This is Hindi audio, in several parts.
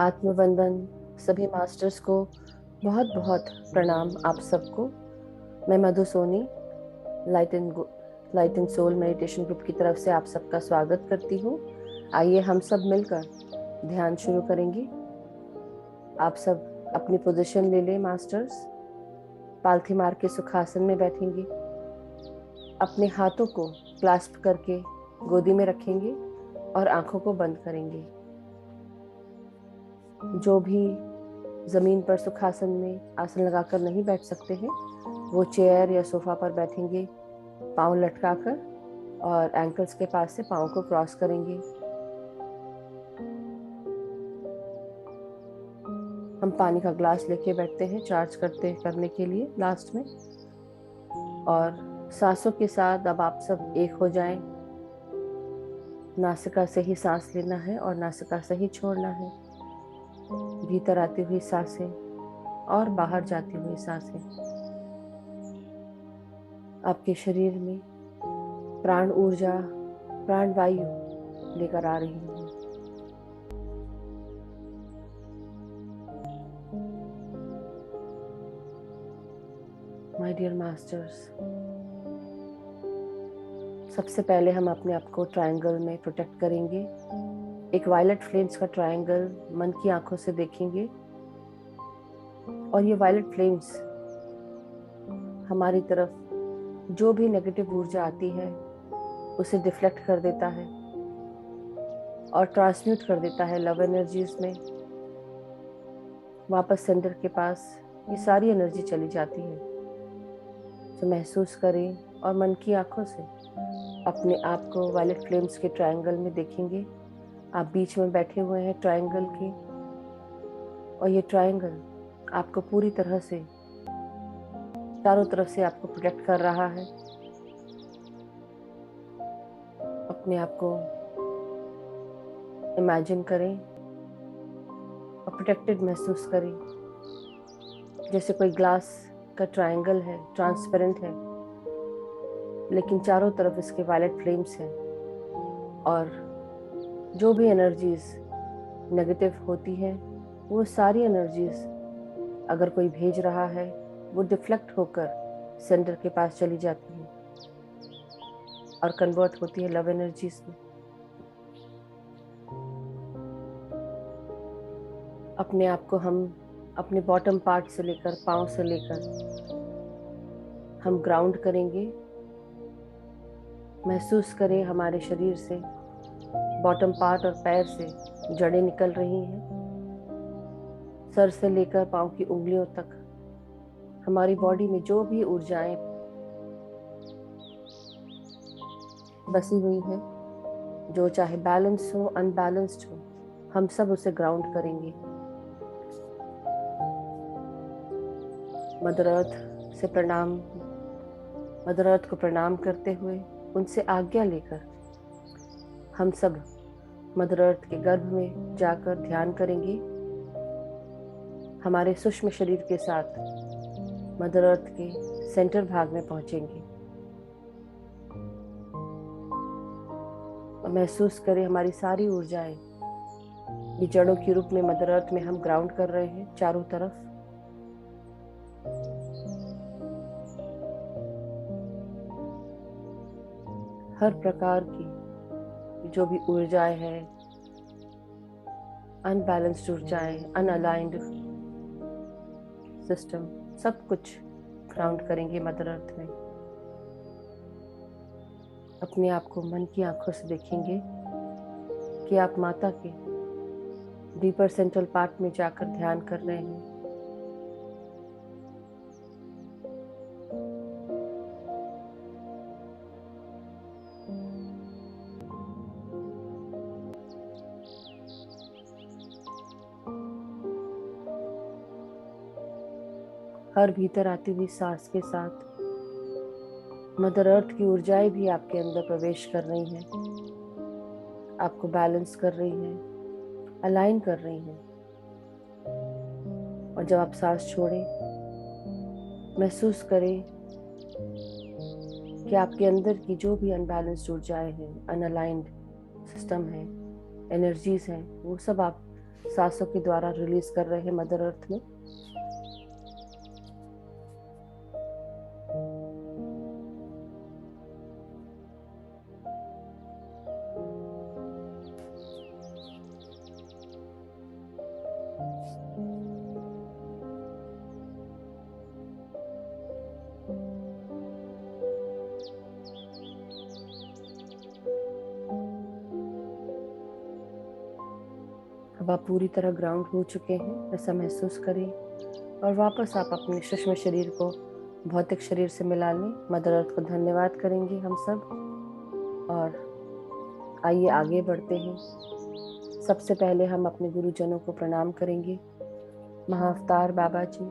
आत्मवंदन सभी मास्टर्स को बहुत बहुत प्रणाम आप सबको। मैं Madhu Soni light and soul meditation group की तरफ से आप सबका स्वागत करती हूँ। आइए हम सब मिलकर ध्यान शुरू करेंगे। आप सब अपनी पोजीशन ले लें मास्टर्स। पालथी मार के सुखासन में बैठेंगे। अपने हाथों को क्लास्प करके गोदी में रखेंगे और आंखों को बंद करेंगे। जो भी जमीन पर सुखासन में आसन लगाकर नहीं बैठ सकते हैं वो चेयर या सोफा पर बैठेंगे, पाँव लटकाकर, और एंकल्स के पास से पाँव को क्रॉस करेंगे। हम पानी का ग्लास लेके बैठते हैं चार्ज करने के लिए लास्ट में। और सांसों के साथ अब आप सब एक हो जाएं। नासिका से ही सांस लेना है और नासिका से ही छोड़ना है। भीतर आती हुई सांसें और बाहर जाती हुई सांसें आपके शरीर में प्राण ऊर्जा, प्राण वायु लेकर आ रही है। माय डियर मास्टर्स, सबसे पहले हम अपने आप को ट्रायंगल में प्रोटेक्ट करेंगे। एक वायलेट फ्लेम्स का ट्रायंगल मन की आंखों से देखेंगे और ये वायलेट फ्लेम्स हमारी तरफ जो भी नेगेटिव ऊर्जा आती है उसे डिफ्लेक्ट कर देता है और ट्रांसम्यूट कर देता है लव एनर्जीज में। वापस सेंटर के पास ये सारी एनर्जी चली जाती है। तो महसूस करें और मन की आंखों से अपने आप को वायलेट फ्लेम्स के ट्रायंगल में देखेंगे। आप बीच में बैठे हुए हैं ट्रायंगल के, और ये ट्रायंगल आपको पूरी तरह से चारों तरफ से आपको प्रोटेक्ट कर रहा है। अपने आप को इमेजिन करें और प्रोटेक्टेड महसूस करें, जैसे कोई ग्लास का ट्रायंगल है, ट्रांसपेरेंट है, लेकिन चारों तरफ इसके वायलेट फ्लेम्स हैं। और जो भी एनर्जीज नेगेटिव होती हैं वो सारी एनर्जीज अगर कोई भेज रहा है वो डिफ्लेक्ट होकर सेंटर के पास चली जाती है और कन्वर्ट होती है लव एनर्जीज में। अपने आप को हम अपने बॉटम पार्ट से लेकर पाँव से लेकर हम ग्राउंड करेंगे। महसूस करें हमारे शरीर से बॉटम पार्ट और पैर से जड़ें निकल रही हैं। सर से लेकर पाँव की उंगलियों तक हमारी बॉडी में जो भी ऊर्जाएं बसी हुई हैं, जो चाहे बैलेंस हो अनबैलेंस्ड हो, हम सब उसे ग्राउंड करेंगे। मदर अर्थ से प्रणाम, मदर अर्थ को प्रणाम करते हुए उनसे आज्ञा लेकर हम सब मदर अर्थ के गर्भ में जाकर ध्यान करेंगे। हमारे सूक्ष्म शरीर के साथ मदर अर्थ के सेंटर भाग में पहुंचेंगे और महसूस करें हमारी सारी ऊर्जाएं ये जड़ों के रूप में मदर अर्थ में हम ग्राउंड कर रहे हैं चारों तरफ। हर प्रकार की जो भी ऊर्जाएं हैं, अनबैलेंस्ड ऊर्जाएं, अनअलाइंड सिस्टम, सब कुछ ग्राउंड करेंगे मदर अर्थ में। अपने आप को मन की आंखों से देखेंगे कि आप माता के डीपर सेंट्रल पार्ट में जाकर ध्यान कर रहे हैं। हर भीतर आती हुई सांस के साथ मदर अर्थ की ऊर्जाएं भी आपके अंदर प्रवेश कर रही हैं, आपको बैलेंस कर रही हैं, अलाइन कर रही हैं। और जब आप सांस छोड़ें, महसूस करें कि आपके अंदर की जो भी अनबैलेंस्ड ऊर्जाएं हैं, अनअलाइंड सिस्टम है, एनर्जीज हैं, वो सब आप सांसों के द्वारा रिलीज कर रहे हैं मदर अर्थ में। अब आप पूरी तरह ग्राउंड हो चुके हैं, ऐसा महसूस करिए। और वापस आप अपने सूक्ष्म शरीर को भौतिक शरीर से मिला लें। मदर अर्थ को धन्यवाद करेंगे हम सब। और आइए आगे बढ़ते हैं। सबसे पहले हम अपने गुरुजनों को प्रणाम करेंगे। महाअवतार बाबा जी,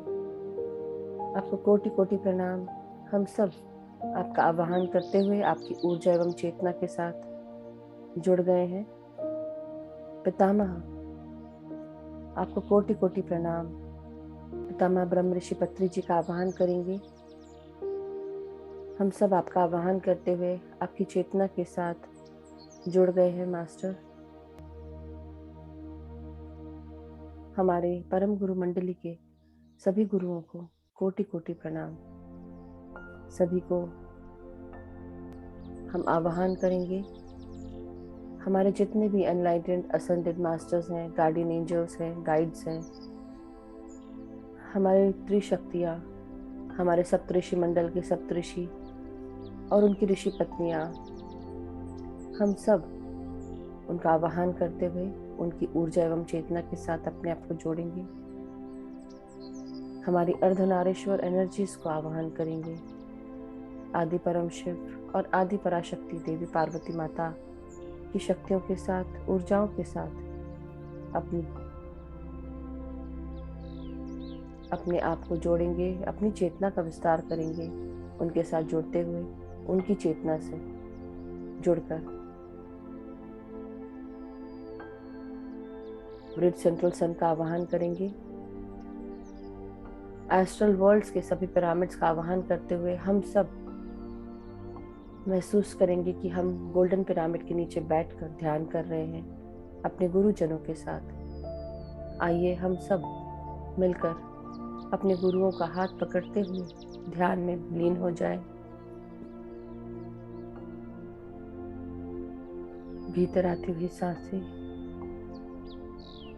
आपको कोटि कोटि प्रणाम। हम सब आपका आवाहन करते हुए आपकी ऊर्जा एवं चेतना के साथ जुड़ गए हैं। पितामह, आपको कोटि कोटि प्रणाम। पितामह ब्रह्म ऋषि पत्री जी का आवाहन करेंगे। हम सब आपका आवाहन करते हुए आपकी चेतना के साथ जुड़ गए हैं मास्टर। हमारे परम गुरु मंडली के सभी गुरुओं को कोटि कोटि प्रणाम। सभी को हम आवाहन करेंगे। हमारे जितने भी एनलाइटेंड असेंडेड मास्टर्स हैं, गार्डियन एंजल्स हैं, गाइड्स हैं, हमारे त्रिशक्तियाँ, हमारे सप्तऋषि मंडल के सप्तऋषि और उनकी ऋषि पत्नियाँ, हम सब उनका आवाहन करते हुए उनकी ऊर्जा एवं चेतना के साथ अपने आप को जोड़ेंगे। हमारी अर्धनारीश्वर एनर्जीज को आवाहन करेंगे। आदि परम शिव और आदि पराशक्ति देवी पार्वती माता की शक्तियों के साथ, ऊर्जाओं के साथ अपने आप को जोड़ेंगे, अपनी चेतना का विस्तार करेंगे। उनके साथ जुड़ते हुए उनकी चेतना से जुड़कर ग्रेट सेंट्रल सन का आवाहन करेंगे। एस्ट्रल वर्ल्ड्स के सभी पिरामिड्स का आवाहन करते हुए हम सब महसूस करेंगे कि हम गोल्डन पिरामिड के नीचे बैठकर ध्यान कर रहे हैं अपने गुरुजनों के साथ। आइए हम सब मिलकर अपने गुरुओं का हाथ पकड़ते हुए ध्यान में लीन हो जाएं। भीतर आती हुई सांसें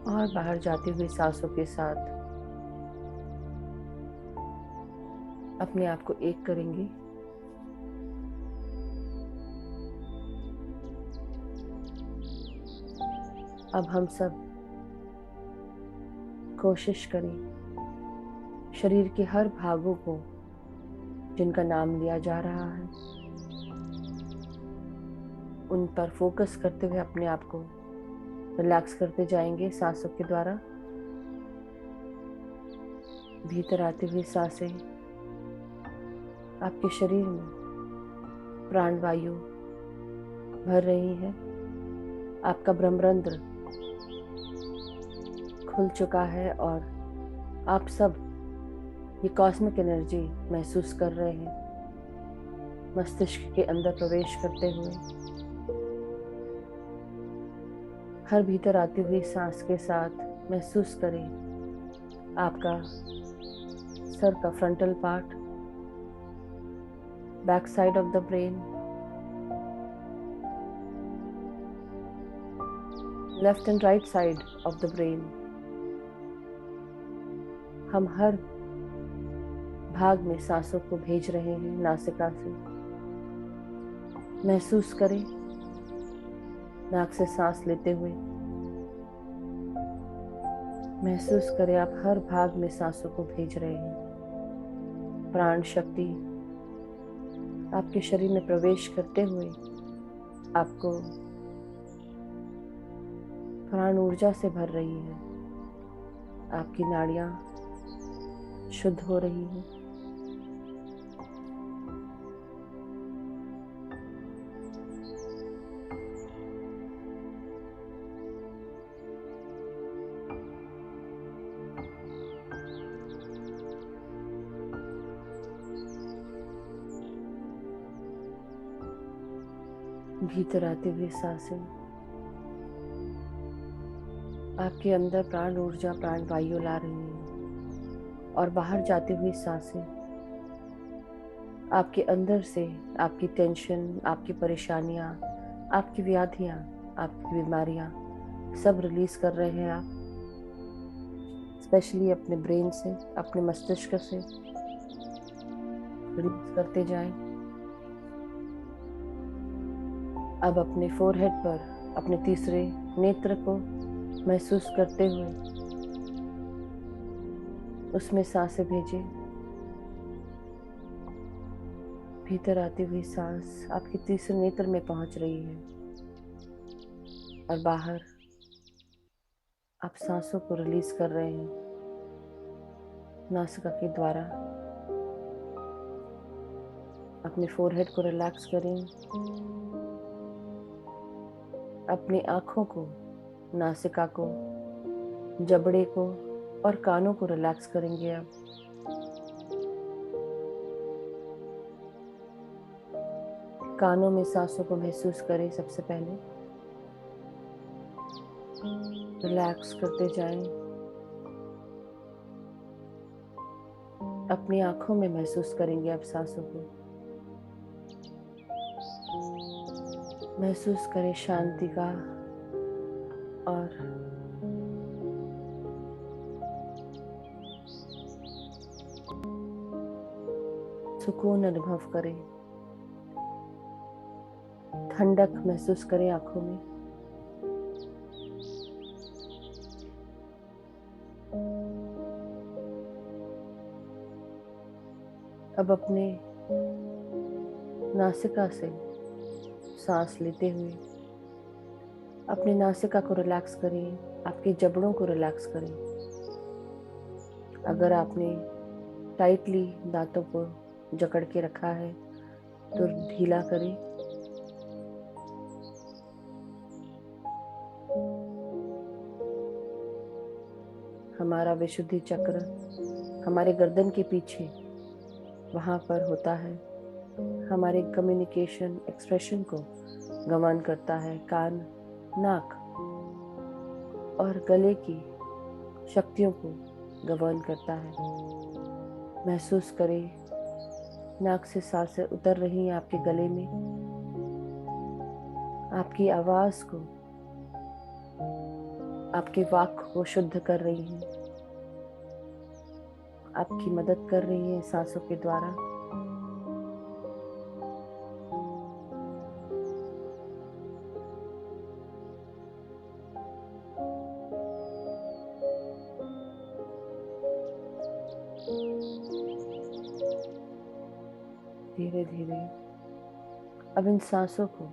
और बाहर जाती हुई सांसों के साथ अपने आप को एक करेंगे। अब हम सब कोशिश करें शरीर के हर भागों को जिनका नाम लिया जा रहा है उन पर फोकस करते हुए अपने आप को रिलैक्स करते जाएंगे सांसों के द्वारा। भीतर आती हुई सांसें आपके शरीर में प्राण वायु भर रही है। आपका ब्रह्मरंध्र खुल चुका है और आप सब ये कॉस्मिक एनर्जी महसूस कर रहे हैं मस्तिष्क के अंदर प्रवेश करते हुए। हर भीतर आती हुई सांस के साथ महसूस करें आपका सर का frontal part, back side of the brain, left and right side of the brain. हम हर भाग में सांसों को भेज रहे हैं नासिका से। महसूस करें नाक से सांस लेते हुए। महसूस करें आप हर भाग में सांसों को भेज रहे हैं। प्राण शक्ति आपके शरीर में प्रवेश करते हुए आपको प्राण ऊर्जा से भर रही है। आपकी नाड़ियां शुद्ध हो रही हैं। भीतर आती हुई सांसें आपके अंदर प्राण ऊर्जा, प्राण वायु ला रही है और बाहर जाती हुई सांसें आपके अंदर से आपकी टेंशन, आपकी परेशानियां, आपकी व्याधियां, आपकी बीमारियां सब रिलीज कर रहे हैं आप। स्पेशली अपने ब्रेन से, अपने मस्तिष्क से रिलीज करते जाएं। अब अपने फोरहेड पर अपने तीसरे नेत्र को महसूस करते हुए उसमें सांसें भेजें। भीतर आती हुई सांस आपके तीसरे नेत्र में पहुंच रही है और बाहर आप सांसों को रिलीज कर रहे हैं नासिका के द्वारा। अपने फोरहेड को रिलैक्स करें, अपनी आंखों को, नासिका को, जबड़े को और कानों को रिलैक्स करेंगे। अब कानों में सांसों को महसूस करें। सबसे पहले रिलैक्स करते जाएं। अपनी आंखों में महसूस करेंगे अब सांसों को। महसूस करें शांति का और सुकून अनुभव करें। ठंडक महसूस करें आंखों में। अब अपने नासिका से सांस लेते हुए अपनी नासिका को रिलैक्स करें, आपके जबड़ों को रिलैक्स करें। अगर आपने टाइटली दांतों को जकड़ के रखा है तो ढीला करें। हमारा विशुद्धि चक्र हमारे गर्दन के पीछे वहाँ पर होता है। हमारे कम्युनिकेशन, एक्सप्रेशन को गमन करता है। कान, नाक और गले की शक्तियों को गवर्न करता है। महसूस करें नाक से सांसें उतर रही हैं आपके गले में। आपकी आवाज को, आपके वाक को शुद्ध कर रही हैं। आपकी मदद कर रही हैं सांसों के द्वारा। धीरे धीरे अब इन सांसों को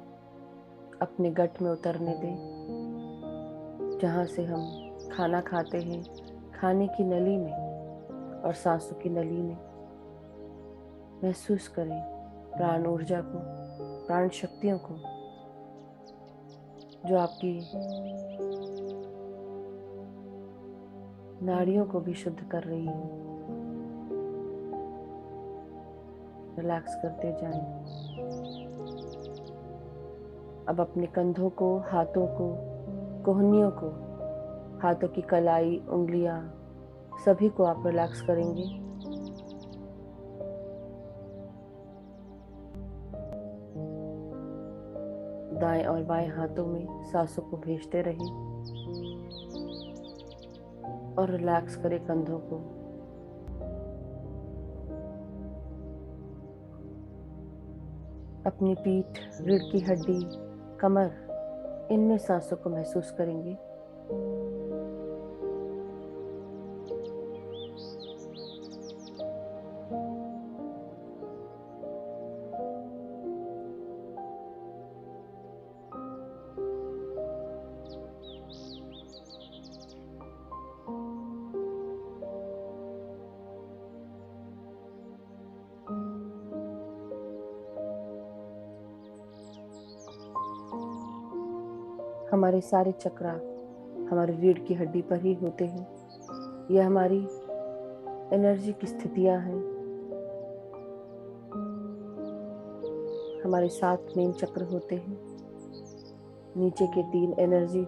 अपने गट में उतरने दें, जहाँ से हम खाना खाते हैं। खाने की नली में और सांसों की नली में महसूस करें प्राण ऊर्जा को, प्राण शक्तियों को, जो आपकी नाड़ियों को भी शुद्ध कर रही है। रिलैक्स करते जाएं। अब अपने कंधों को, हाथों को, कोहनियों को, हाथों की कलाई, उंगलियां, सभी को आप रिलैक्स करेंगे। दाएं और बाएं हाथों में सांसों को भेजते रहें और रिलैक्स करें कंधों को। अपनी पीठ, रीढ़ की हड्डी, कमर, इनमें सांसों को महसूस करेंगे। हमारे सारे चक्रा हमारी रीढ़ की हड्डी पर ही होते हैं। यह हमारी एनर्जी की स्थितियां हैं। हमारे 7 मेन चक्र होते हैं। नीचे के 3 एनर्जी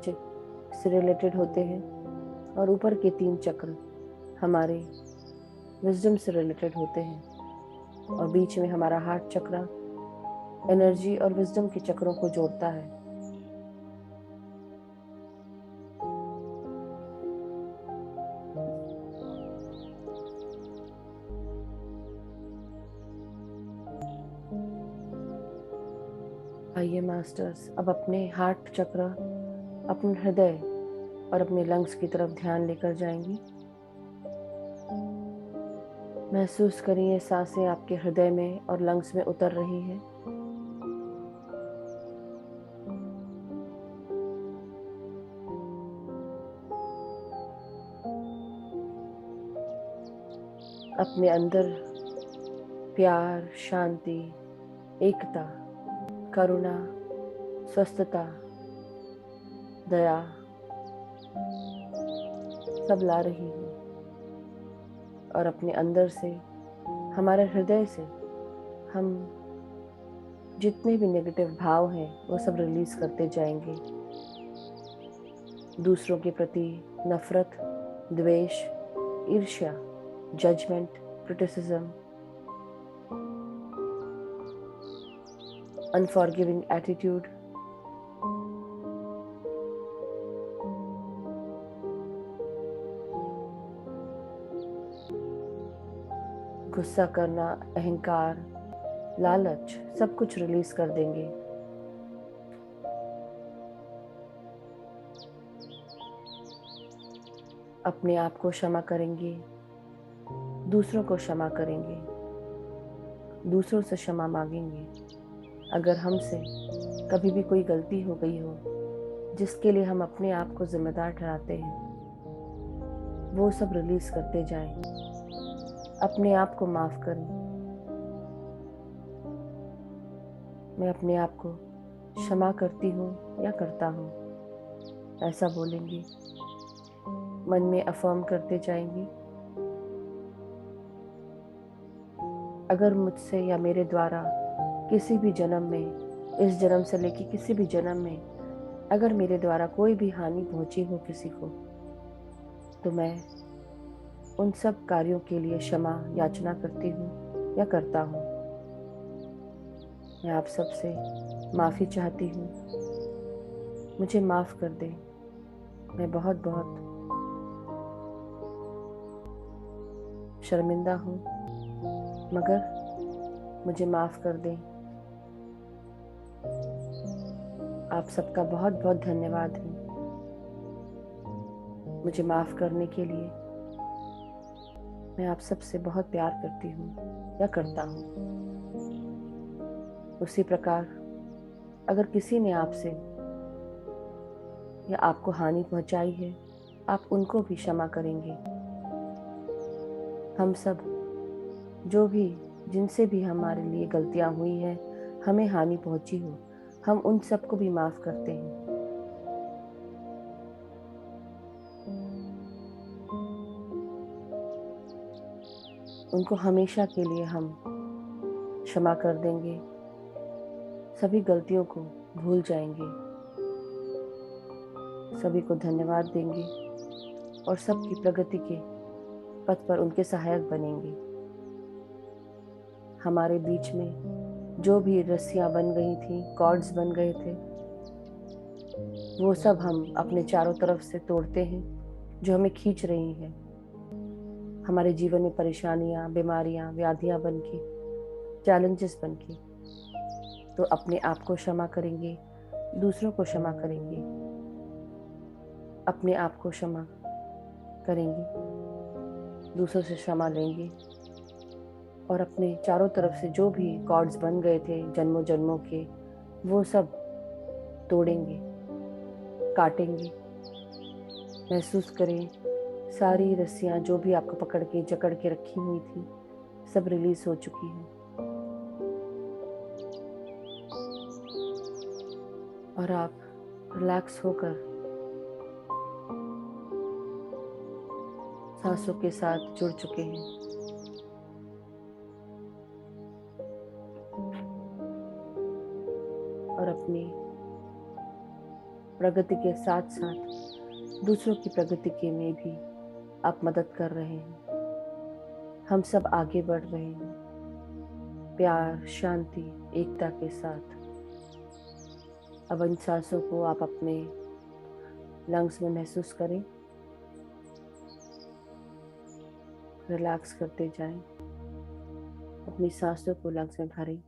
से रिलेटेड होते हैं और ऊपर के 3 चक्र हमारे विजडम से रिलेटेड होते हैं और बीच में हमारा हार्ट चक्र एनर्जी और विजडम के चक्रों को जोड़ता है। आइए मास्टर्स, अब अपने हार्ट चक्र, अपने हृदय और अपने लंग्स की तरफ ध्यान लेकर जाएंगी। महसूस करिए सांसें आपके हृदय में और लंग्स में उतर रही है। अपने अंदर प्यार, शांति, एकता, करुणा, स्वस्थता, दया सब ला रही है और अपने अंदर से, हमारे हृदय से हम जितने भी नेगेटिव भाव हैं वो सब रिलीज करते जाएंगे। दूसरों के प्रति नफरत, द्वेष, ईर्ष्या, जजमेंट, क्रिटिसिज्म, अनफॉरगिविंग एटीट्यूड, गुस्सा करना, अहंकार, लालच, सब कुछ रिलीज कर देंगे। अपने आप को क्षमा करेंगे, दूसरों को क्षमा करेंगे, दूसरों से क्षमा मांगेंगे। अगर हमसे कभी भी कोई गलती हो गई हो जिसके लिए हम अपने आप को जिम्मेदार ठहराते हैं, वो सब रिलीज करते जाएं। अपने आप को माफ करें। मैं अपने आप को क्षमा करती हूँ या करता हूँ, ऐसा बोलेंगे। मन में अफर्म करते जाएंगे। अगर मुझसे या मेरे द्वारा किसी भी जन्म में, इस जन्म से लेकर किसी भी जन्म में अगर मेरे द्वारा कोई भी हानि पहुंची हो किसी को, तो मैं उन सब कार्यों के लिए क्षमा याचना करती हूँ या करता हूँ। मैं आप सबसे माफ़ी चाहती हूँ। मुझे माफ़ कर दें। मैं बहुत बहुत शर्मिंदा हूँ, मगर मुझे माफ़ कर दें। आप सबका बहुत बहुत धन्यवाद है मुझे माफ़ करने के लिए। मैं आप सबसे बहुत प्यार करती हूँ या करता हूँ। उसी प्रकार अगर किसी ने आपसे या आपको हानि पहुंचाई है, आप उनको भी क्षमा करेंगे। हम सब जो भी, जिनसे भी हमारे लिए गलतियां हुई हैं, हमें हानि पहुंची हो, हम उन सबको भी माफ करते हैं। उनको हमेशा के लिए हम क्षमा कर देंगे, सभी गलतियों को भूल जाएंगे, सभी को धन्यवाद देंगे और सबकी प्रगति के पथ पर उनके सहायक बनेंगे। हमारे बीच में जो भी रस्सियां बन गई थी, कॉर्ड्स बन गए थे, वो सब हम अपने चारों तरफ से तोड़ते हैं, जो हमें खींच रही हैं। हमारे जीवन में परेशानियां, बीमारियां, व्याधियां बन के, चैलेंजेस बन के, तो अपने आप को क्षमा करेंगे, दूसरों को क्षमा करेंगे, अपने आप को क्षमा करेंगे, दूसरों से क्षमा लेंगे और अपने चारों तरफ से जो भी कॉर्ड्स बन गए थे जन्मों जन्मों के, वो सब तोड़ेंगे, काटेंगे। महसूस करें सारी रस्सियां जो भी आपको पकड़ के जकड़ के रखी हुई थी, सब रिलीज हो चुकी हैं और आप रिलैक्स होकर सांसों के साथ जुड़ चुके हैं। और अपनी प्रगति के साथ साथ दूसरों की प्रगति के में भी आप मदद कर रहे हैं। हम सब आगे बढ़ रहे हैं, प्यार, शांति, एकता के साथ। अब इन सांसों को आप अपने लंग्स में महसूस करें, रिलैक्स करते जाएं, अपनी सांसों को लंग्स में भरें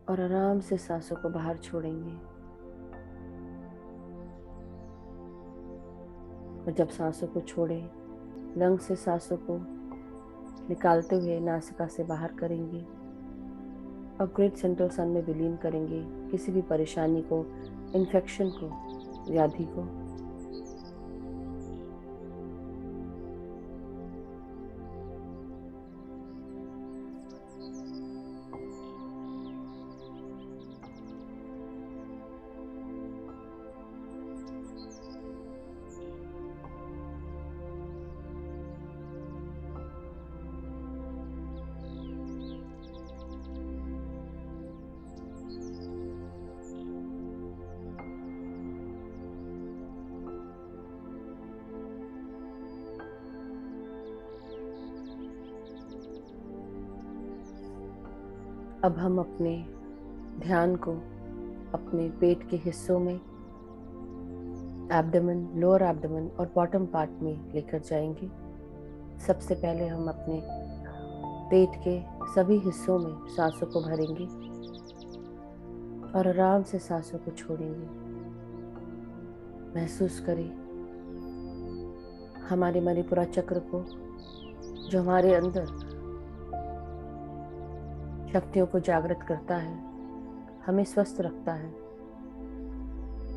और आराम से सांसों को बाहर छोड़ेंगे। और जब सांसों को छोड़ें, लंग्स से सांसों को निकालते हुए नासिका से बाहर करेंगे और ग्रेट सेंट्रल सन में विलीन करेंगे किसी भी परेशानी को, इन्फेक्शन को, व्याधि को। अब हम अपने ध्यान को अपने पेट के हिस्सों में, एब्डोमेन, लोअर एब्डोमेन और बॉटम पार्ट में लेकर जाएंगे। सबसे पहले हम अपने पेट के सभी हिस्सों में सांसों को भरेंगे और आराम से सांसों को छोड़ेंगे। महसूस करें हमारे मणिपुरा चक्र को, जो हमारे अंदर शक्तियों को जागृत करता है, हमें स्वस्थ रखता है,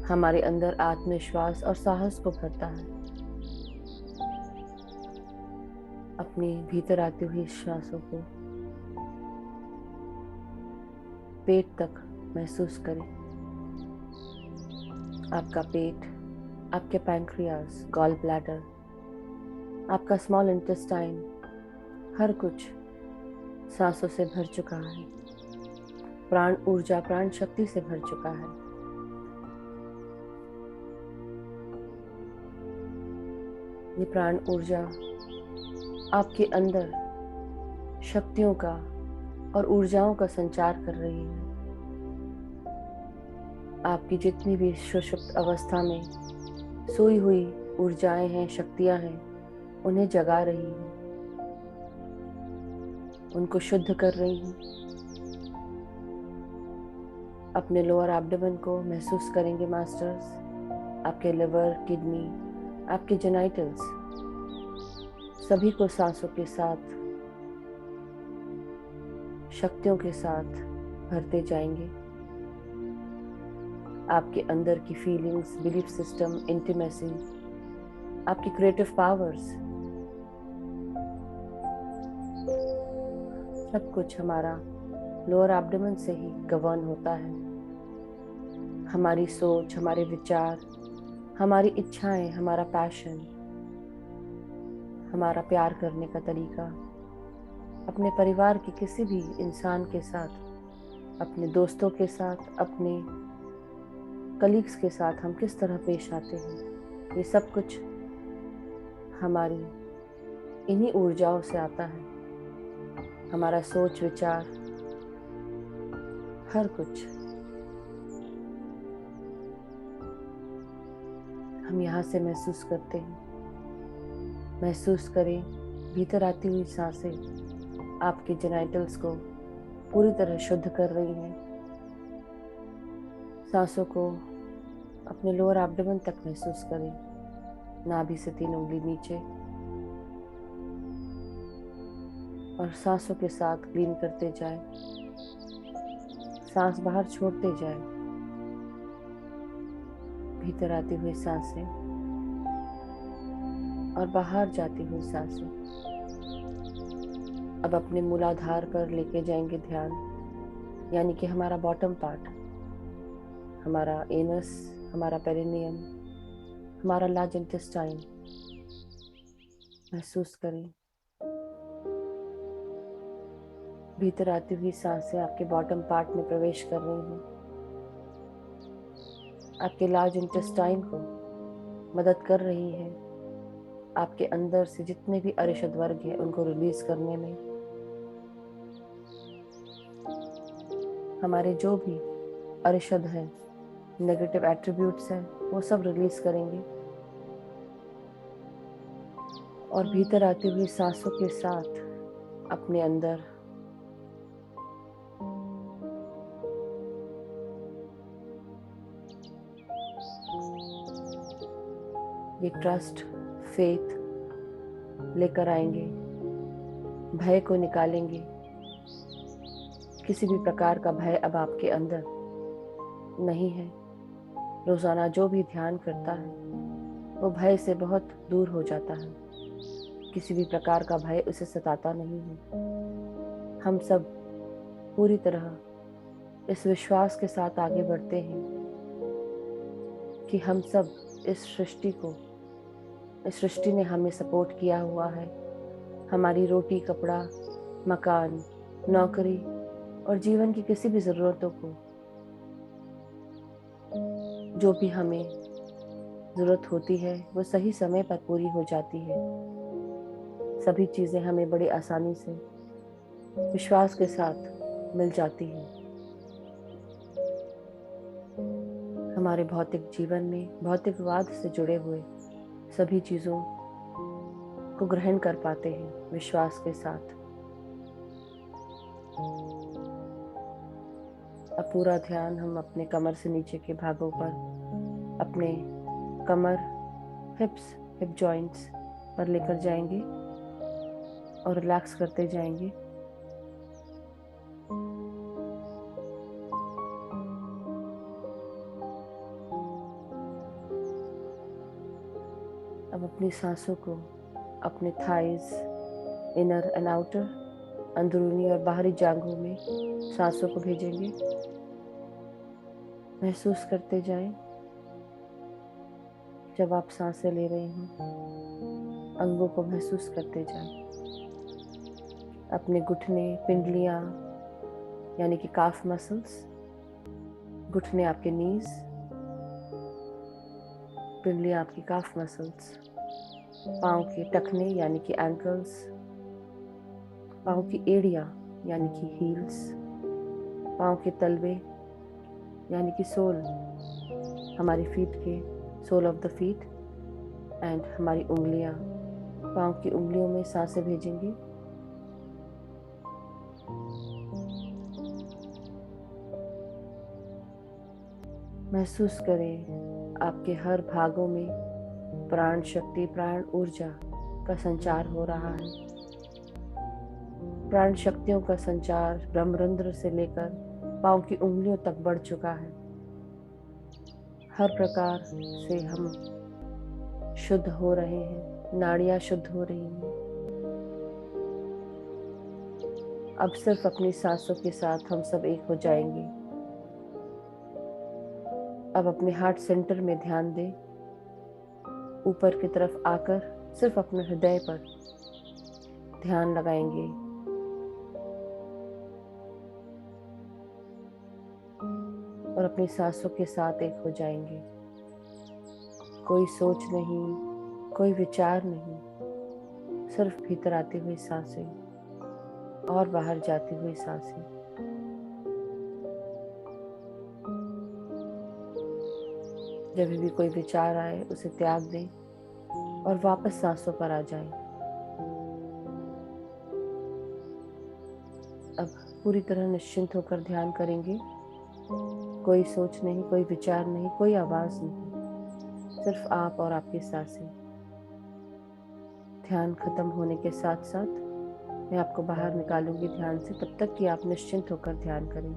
हमारे अंदर आत्मविश्वास और साहस को भरता है। अपने भीतर आती हुई सांसों को पेट तक महसूस करें। आपका पेट, आपके पैंक्रियास, गॉल ब्लैडर, आपका स्मॉल इंटेस्टाइन, हर कुछ सांसों से भर चुका है। प्राण ऊर्जा, प्राण शक्ति से भर चुका है। ये प्राण ऊर्जा आपके अंदर शक्तियों का और ऊर्जाओं का संचार कर रही है। आपकी जितनी भी सुषुप्त अवस्था में सोई हुई ऊर्जाएं हैं, शक्तियां हैं, उन्हें जगा रही है, उनको शुद्ध कर रही है। अपने लोअर एब्डोमेन को महसूस करेंगे मास्टर्स। आपके लिवर, किडनी, आपके जेनाइटल्स, सभी को सांसों के साथ, शक्तियों के साथ भरते जाएंगे। आपके अंदर की फीलिंग्स, बिलीफ सिस्टम, इंटीमेसी, आपकी क्रिएटिव पावर्स, सब कुछ हमारा लोअर एब्डोमेन से ही गवर्न होता है। हमारी सोच, हमारे विचार, हमारी इच्छाएं, हमारा पैशन, हमारा प्यार करने का तरीका, अपने परिवार के किसी भी इंसान के साथ, अपने दोस्तों के साथ, अपने कलीग्स के साथ हम किस तरह पेश आते हैं, ये सब कुछ हमारी इन्हीं ऊर्जाओं से आता है। हमारा सोच, विचार, हर कुछ हम यहाँ से महसूस करते हैं। महसूस करें भीतर आती हुई सांसें आपके जेनाइटल्स को पूरी तरह शुद्ध कर रही हैं। सांसों को अपने लोअर एब्डोमेन तक महसूस करें, नाभि से 3 उंगली नीचे, और सांसों के साथ क्लीन करते जाएं। सांस बाहर छोड़ते जाएं। भीतर आती हुई सांसें और बाहर जाती हुई सांसें। अब अपने मूलाधार पर लेके जाएंगे ध्यान, यानी कि हमारा बॉटम पार्ट, हमारा एनस, हमारा पेरिनियम, हमारा लार्ज इंटेस्टाइन। महसूस करें भीतर आती हुई सांसें आपके बॉटम पार्ट में प्रवेश कर रही हैं। आपके लार्ज इंटेस्टाइन को मदद कर रही है आपके अंदर से जितने भी अरिशद वर्ग हैं उनको रिलीज करने में। हमारे जो भी अरिशद हैं, नेगेटिव एट्रीब्यूट्स हैं, वो सब रिलीज करेंगे। और भीतर आती हुई सांसों के साथ अपने अंदर ये ट्रस्ट, फेथ लेकर आएंगे, भय को निकालेंगे। किसी भी प्रकार का भय अब आपके अंदर नहीं है। रोजाना जो भी ध्यान करता है वो भय से बहुत दूर हो जाता है। किसी भी प्रकार का भय उसे सताता नहीं है। हम सब पूरी तरह इस विश्वास के साथ आगे बढ़ते हैं कि हम सब इस सृष्टि ने हमें सपोर्ट किया हुआ है। हमारी रोटी, कपड़ा, मकान, नौकरी और जीवन की किसी भी ज़रूरतों को, जो भी हमें ज़रूरत होती है वो सही समय पर पूरी हो जाती है। सभी चीज़ें हमें बड़ी आसानी से विश्वास के साथ मिल जाती हैं। हमारे भौतिक जीवन में भौतिकवाद से जुड़े हुए सभी चीज़ों को ग्रहण कर पाते हैं विश्वास के साथ। अब पूरा ध्यान हम अपने कमर से नीचे के भागों पर, अपने कमर, हिप्स, हिप जॉइंट्स पर लेकर जाएंगे और रिलैक्स करते जाएंगे। अब अपनी सांसों को अपने थाइज, इनर एंड आउटर, अंदरूनी और बाहरी जांघों में सांसों को भेजेंगे। महसूस करते जाएं जब आप सांसें ले रहे हो, अंगों को महसूस करते जाएं। अपने घुटने, पिंडलियां यानी कि काफ मसल्स, घुटने आपके नीज, पिंडलियां आपकी काफ मसल्स, पाँव के टखने यानी कि एंकल्स, पाँव की एड़ियां यानी कि हील्स, पाँव के तलवे यानी कि सोल, हमारी फीट के sole of the feet, and हमारी उंगलियां, पाँव की उंगलियों में सांसें भेजेंगे। महसूस करें आपके हर भागों में प्राण शक्ति, प्राण ऊर्जा का संचार हो रहा है। प्राण शक्तियों का संचार ब्रह्मरंध्र से लेकर पाँव की उंगलियों तक बढ़ चुका है। हर प्रकार से हम शुद्ध हो रहे हैं, नाड़ियां शुद्ध हो रही हैं। अब सिर्फ अपनी सांसों के साथ हम सब एक हो जाएंगे। अब अपने हार्ट सेंटर में ध्यान दें। ऊपर की तरफ आकर सिर्फ अपने हृदय पर ध्यान लगाएंगे। और अपनी सांसों के साथ एक हो जाएंगे। कोई सोच नहीं, कोई विचार नहीं, सिर्फ भीतर आती हुई सांसें और बाहर जाती हुई सांसें। जब भी कोई विचार आए उसे त्याग दें और वापस सांसों पर आ जाएं। अब पूरी तरह निश्चिंत होकर ध्यान करेंगे। कोई सोच नहीं, कोई विचार नहीं, कोई आवाज नहीं, सिर्फ आप और आपकी सांसें। ध्यान खत्म होने के साथ साथ मैं आपको बाहर निकालूंगी ध्यान से, तब तक कि आप निश्चिंत होकर ध्यान करें।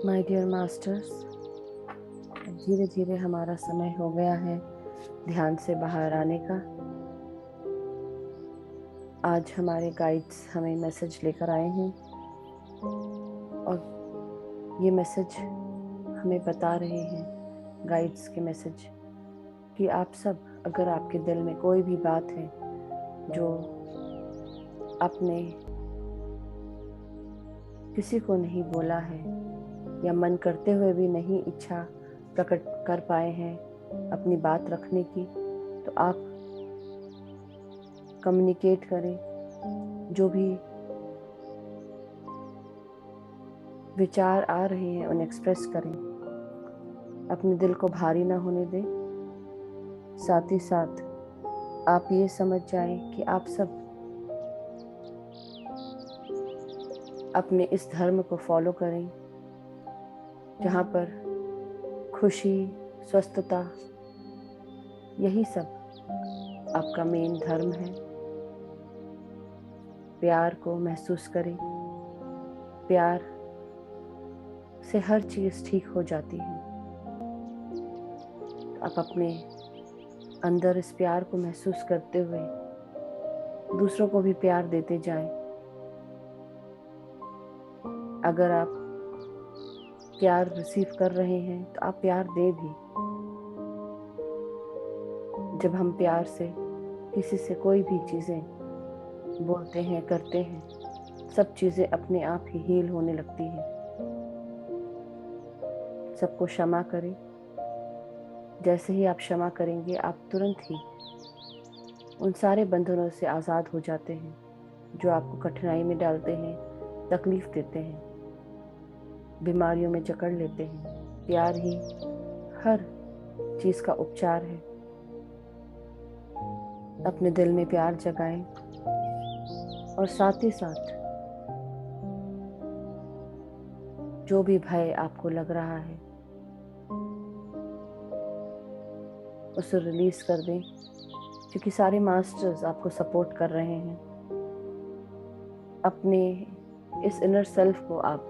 माय डियर मास्टर्स, धीरे धीरे हमारा समय हो गया है ध्यान से बाहर आने का। आज हमारे गाइड्स हमें मैसेज लेकर आए हैं और ये मैसेज हमें बता रहे हैं, गाइड्स के मैसेज, कि आप सब, अगर आपके दिल में कोई भी बात है जो आपने किसी को नहीं बोला है या मन करते हुए भी नहीं इच्छा प्रकट कर पाए हैं अपनी बात रखने की, तो आप कम्युनिकेट करें। जो भी विचार आ रहे हैं उन्हें एक्सप्रेस करें, अपने दिल को भारी ना होने दें। साथ ही साथ आप ये समझ जाएं कि आप सब अपने इस धर्म को फॉलो करें जहाँ पर खुशी, स्वस्थता, यही सब आपका मेन धर्म है। प्यार को महसूस करें, प्यार से हर चीज़ ठीक हो जाती है। आप अपने अंदर इस प्यार को महसूस करते हुए दूसरों को भी प्यार देते जाएं। अगर आप प्यार रिसीव कर रहे हैं तो आप प्यार दें भी। जब हम प्यार से किसी से कोई भी चीज़ें बोलते हैं, करते हैं, सब चीज़ें अपने आप ही हील होने लगती हैं। सबको क्षमा करें। जैसे ही आप क्षमा करेंगे, आप तुरंत ही उन सारे बंधनों से आज़ाद हो जाते हैं जो आपको कठिनाई में डालते हैं, तकलीफ देते हैं, बीमारियों में जकड़ लेते हैं। प्यार ही हर चीज़ का उपचार है। अपने दिल में प्यार जगाएं और साथ ही साथ जो भी भय आपको लग रहा है उसे रिलीज कर दें, क्योंकि सारे मास्टर्स आपको सपोर्ट कर रहे हैं। अपने इस इनर सेल्फ को आप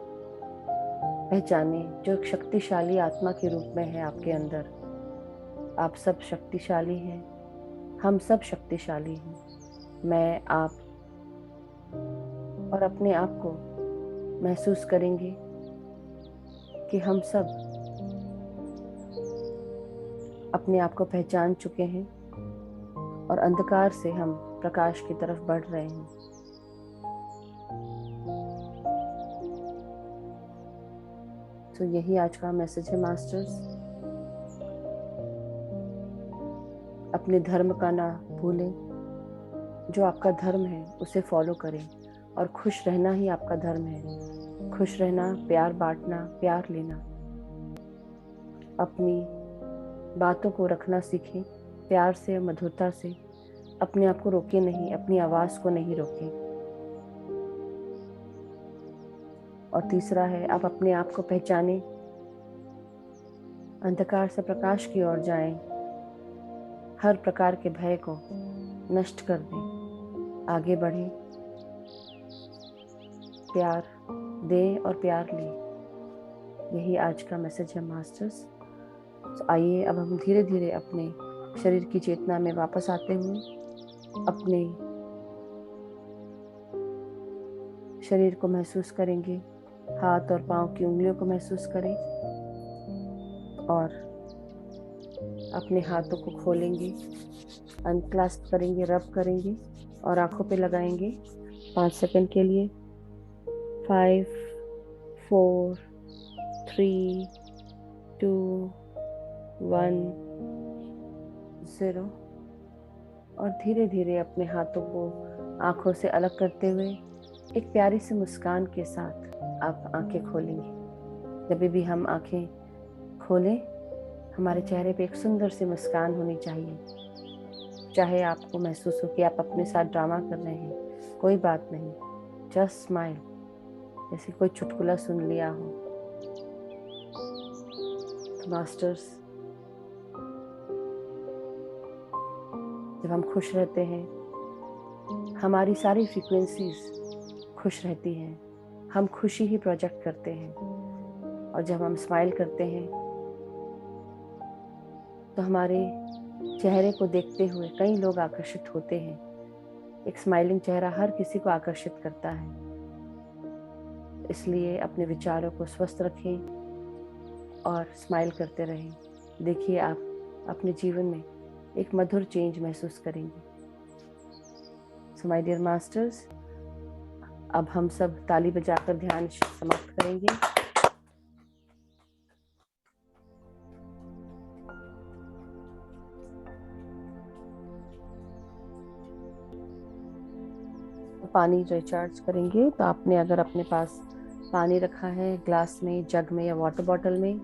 पहचाने जो एक शक्तिशाली आत्मा के रूप में है आपके अंदर। आप सब शक्तिशाली हैं, हम सब शक्तिशाली हैं। मैं, आप और अपने आप को महसूस करेंगे कि हम सब अपने आप को पहचान चुके हैं और अंधकार से हम प्रकाश की तरफ बढ़ रहे हैं। तो यही आज का मैसेज है मास्टर्स। अपने धर्म का ना भूलें। जो आपका धर्म है उसे फॉलो करें और खुश रहना ही आपका धर्म है। खुश रहना, प्यार बांटना, प्यार लेना। अपनी बातों को रखना सीखें प्यार से, मधुरता से। अपने आप को रोके नहीं, अपनी आवाज़ को नहीं रोकें। और तीसरा है, आप अपने आप को पहचानें, अंधकार से प्रकाश की ओर जाएं, हर प्रकार के भय को नष्ट कर दें, आगे बढ़ें, प्यार दें और प्यार लें। यही आज का मैसेज है मास्टर्स। तो आइए अब हम धीरे धीरे अपने शरीर की चेतना में वापस आते हुए अपने शरीर को महसूस करेंगे। हाथ और पांव की उंगलियों को महसूस करें और अपने हाथों को खोलेंगे, अनक्लास्प करेंगे, रब करेंगे और आंखों पे लगाएंगे 5 सेकंड के लिए। 5, 4, 3, 2, 1, 0। और धीरे धीरे अपने हाथों को आंखों से अलग करते हुए एक प्यारी सी मुस्कान के साथ आप आंखें खोलेंगे। जब भी हम आंखें खोलें, हमारे चेहरे पे एक सुंदर सी मुस्कान होनी चाहिए। चाहे आपको महसूस हो कि आप अपने साथ ड्रामा कर रहे हैं, कोई बात नहीं, जस्ट स्माइल, जैसे कोई चुटकुला सुन लिया हो। तो मास्टर्स, जब हम खुश रहते हैं, हमारी सारी फ्रीक्वेंसीज खुश रहती हैं, हम खुशी ही प्रोजेक्ट करते हैं। और जब हम स्माइल करते हैं तो हमारे चेहरे को देखते हुए कई लोग आकर्षित होते हैं। एक स्माइलिंग चेहरा हर किसी को आकर्षित करता है। इसलिए अपने विचारों को स्वस्थ रखें और स्माइल करते रहें। देखिए, आप अपने जीवन में एक मधुर चेंज महसूस करेंगे। सो माय डियर मास्टर्स, अब हम सब ताली बजाकर ध्यान समाप्त करेंगे। पानी रिचार्ज करेंगे। तो आपने अगर अपने पास पानी रखा है ग्लास में, जग में या वाटर बॉटल में,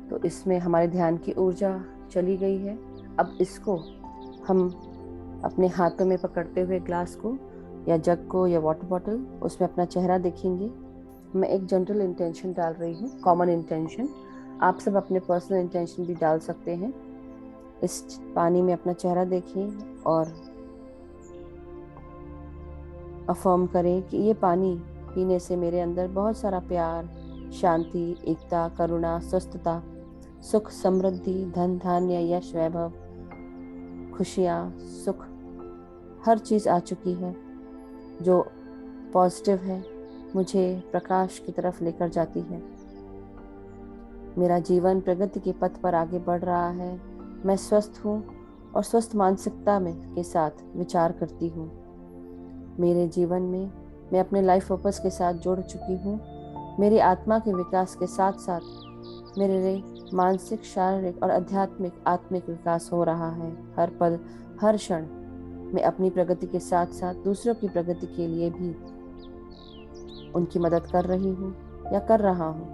तो इसमें हमारे ध्यान की ऊर्जा चली गई है। अब इसको हम अपने हाथों में पकड़ते हुए ग्लास को या जग को या वाटर बॉटल, उसमें अपना चेहरा देखेंगे। मैं एक जनरल इंटेंशन डाल रही हूँ, कॉमन इंटेंशन। आप सब अपने पर्सनल इंटेंशन भी डाल सकते हैं। इस पानी में अपना चेहरा देखें और अफर्म करें कि ये पानी पीने से मेरे अंदर बहुत सारा प्यार, शांति, एकता, करुणा, स्वस्थता, सुख, समृद्धि, धन, धान्य, यश, वैभव खुशियाँ, सुख, हर चीज़ आ चुकी है जो पॉजिटिव है, मुझे प्रकाश की तरफ लेकर जाती है। मेरा जीवन प्रगति के पथ पर आगे बढ़ रहा है। मैं स्वस्थ हूँ और स्वस्थ मानसिकता में के साथ विचार करती हूँ। मेरे जीवन में मैं अपने लाइफ पर्पस के साथ जुड़ चुकी हूँ। मेरी आत्मा के विकास के साथ साथ मेरे मानसिक, शारीरिक और आत्मिक विकास हो रहा है। हर पल, हर क्षण मैं अपनी प्रगति के साथ साथ दूसरों की प्रगति के लिए भी उनकी मदद कर रही हूँ या कर रहा हूँ।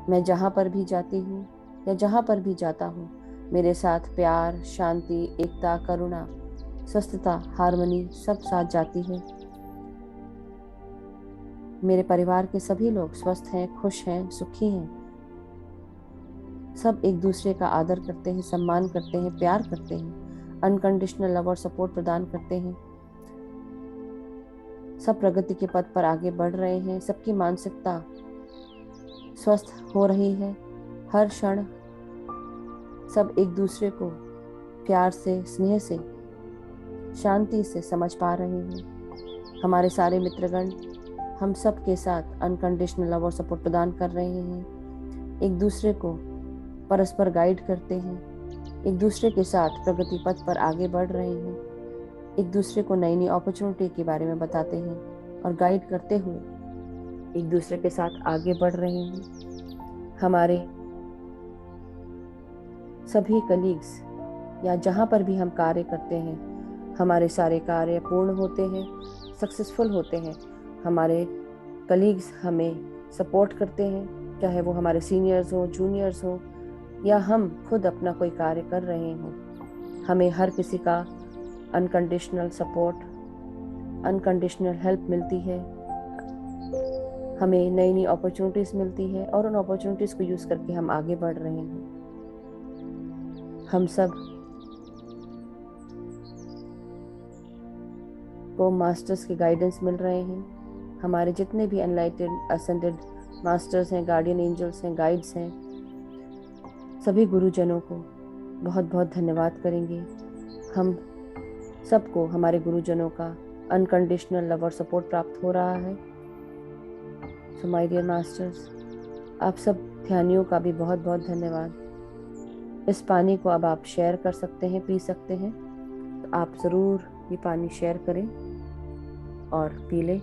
मैं जहाँ पर भी जाती हूँ या जहाँ पर भी जाता हूँ, मेरे साथ प्यार, शांति, एकता, करुणा, स्वस्थता, हार्मनी सब साथ जाती है। मेरे परिवार के सभी लोग स्वस्थ हैं, खुश हैं, सुखी हैं। सब एक दूसरे का आदर करते हैं, सम्मान करते हैं, प्यार करते हैं, अनकंडीशनल लव और सपोर्ट प्रदान करते हैं। सब प्रगति के पथ पर आगे बढ़ रहे हैं। सबकी मानसिकता स्वस्थ हो रही है। हर क्षण सब एक दूसरे को प्यार से, स्नेह से, शांति से समझ पा रहे हैं। हमारे सारे मित्रगण हम सब के साथ अनकंडीशनल लव और सपोर्ट प्रदान कर रहे हैं। एक दूसरे को परस्पर गाइड करते हैं। एक दूसरे के साथ प्रगति पथ पर आगे बढ़ रहे हैं। एक दूसरे को नई नई अपॉर्चुनिटी के बारे में बताते हैं और गाइड करते हुए एक दूसरे के साथ आगे बढ़ रहे हैं। हमारे सभी कलीग्स या जहाँ पर भी हम कार्य करते हैं, हमारे सारे कार्य पूर्ण होते हैं, सक्सेसफुल होते हैं। हमारे कलीग्स हमें सपोर्ट करते हैं, चाहे वो हमारे सीनियर्स हो, जूनियर्स हो या हम खुद अपना कोई कार्य कर रहे हों। हमें हर किसी का अनकंडीशनल सपोर्ट, अनकंडीशनल हेल्प मिलती है। हमें नई नई अपॉर्चुनिटीज़ मिलती है और उन अपॉर्चुनिटीज़ को यूज़ करके हम आगे बढ़ रहे हैं। हम सब को मास्टर्स के गाइडेंस मिल रहे हैं। हमारे जितने भी एनलाइटेड, असेंडेड मास्टर्स हैं, गार्डियन एंजल्स हैं, गाइड्स हैं, सभी गुरुजनों को बहुत बहुत धन्यवाद करेंगे। हम सबको हमारे गुरुजनों का अनकंडीशनल लव और सपोर्ट प्राप्त हो रहा है। सो माय डियर मास्टर्स, आप सब ध्यानियों का भी बहुत बहुत धन्यवाद। इस पानी को अब आप शेयर कर सकते हैं, पी सकते हैं, तो आप ज़रूर ये पानी शेयर करें और पी लें।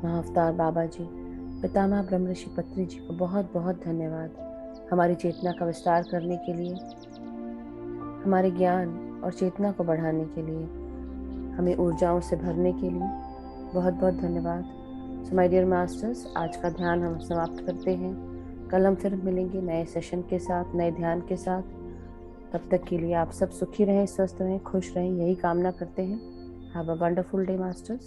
महाअवतार बाबा जी, पितामह ब्रह्म ऋषि पत्री जी को बहुत बहुत धन्यवाद हमारी चेतना का विस्तार करने के लिए, हमारे ज्ञान और चेतना को बढ़ाने के लिए, हमें ऊर्जाओं से भरने के लिए बहुत बहुत धन्यवाद। सो माय डियर मास्टर्स, आज का ध्यान हम समाप्त करते हैं। कल हम फिर मिलेंगे नए सेशन के साथ, नए ध्यान के साथ। तब तक के लिए आप सब सुखी रहें, स्वस्थ रहें, खुश रहें, यही कामना करते हैं। Have a wonderful day masters.